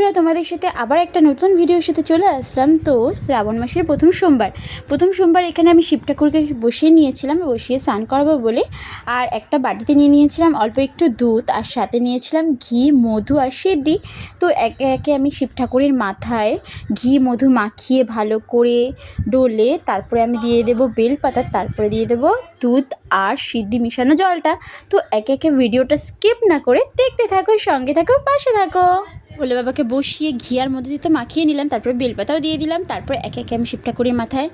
বন্ধুরা, তোমাদের সাথে আবার একটা নতুন ভিডিওর সাথে চলে আসলাম। তো শ্রাবণ মাসের প্রথম সোমবার এখানে আমি শিব ঠাকুরকে বসিয়ে নিয়েছিলাম, বসিয়ে স্নান করাবো বলে। আর একটা বাটিতে নিয়ে নিয়েছিলাম অল্প একটু দুধ, আর সাথে নিয়েছিলাম ঘি, মধু আর সিদ্ধি। তো একে একে আমি শিব ঠাকুরের মাথায় ঘি মধু মাখিয়ে ভালো করে ডলে তারপরে আমি দিয়ে দেবো বেলপাতা, তারপরে দিয়ে দেবো দুধ আর সিদ্ধি মিশানো জলটা। তো একে একে ভিডিওটা স্কিপ না করে দেখতে থাকো, সঙ্গে থাকো, পাশে থাকো। ভোলে বাবাকে বসিয়ে ঘি আর মধ্যে দিতে মাখিয়ে নিলাম, তারপরে বেলপাতাও দিয়ে দিলাম। তারপর একে একে আমি শিব ঠাকুরের মাথায়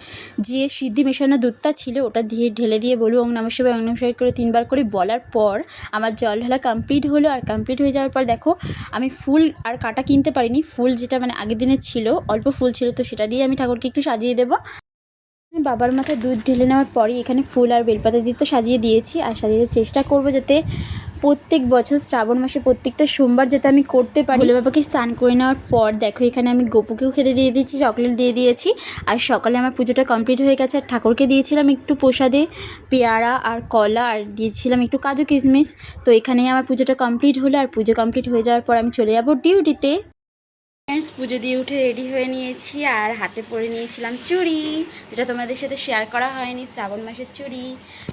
যে সিদ্ধি মেশানো দুধটা ছিল ওটা দিয়ে ঢেলে দিয়ে বলবো ওং নমঃ শিবায়, ওং নমঃ শিবায় করে 3বার করে বলার পর আমার জল ঢালা কমপ্লিট হলো। আর কমপ্লিট হয়ে যাওয়ার পর দেখো আমি ফুল আর কাটা কিনতে পারিনি, ফুল যেটা মানে আগের দিনে ছিল অল্প ফুল ছিল, তো সেটা দিয়ে আমি ঠাকুরকে একটু সাজিয়ে দেবো। বাবার মাথায় দুধ ঢেলে নেওয়ার পরই এখানে ফুল আর বেলপাতা দিয়ে তো সাজিয়ে দিয়েছি। আর সাজিয়ে চেষ্টা করবো যাতে প্রত্যেক বছর শ্রাবণ মাসে প্রত্যেকটা সোমবার যাতে আমি করতে পারি। ভোলে বাবাকে স্নান করে নেওয়ার পর দেখো এখানে আমি গোপুকেও খেতে দিয়ে দিয়েছি, চকলেট দিয়ে দিয়েছি। আর সকালে আমার পুজোটা কমপ্লিট হয়ে গেছে। আর ঠাকুরকে দিয়েছিলাম একটু প্রসাদে পেয়ারা আর কলা, আর দিয়েছিলাম একটু কাজু কিশমিশ। তো এখানেই আমার পুজোটা কমপ্লিট হলো। আর পুজো কমপ্লিট হয়ে যাওয়ার পর আমি চলে যাবো ডিউটিতে। ফ্রেন্ডস, পুজো দিয়ে উঠে রেডি হয়ে নিয়েছি, আর হাতে পরে নিয়েছিলাম চুড়ি, যেটা তোমাদের সাথে শেয়ার করা হয়নি। শ্রাবণ মাসের চুড়ি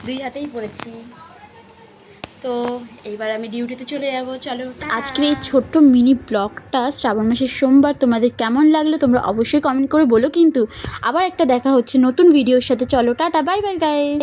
2 হাতেই পরেছি। তো এইবার আমি ডিউটিতে চলে যাব। চলো, আজকের এই ছোট্ট মিনি ব্লগটা শ্রাবণ মাসের সোমবার তোমাদের কেমন লাগলো তোমরা অবশ্যই কমেন্ট করে বলো। কিন্তু আবার একটা দেখা হচ্ছে নতুন ভিডিওর সাথে। চলো, টাটা, বাই বাই গাইস।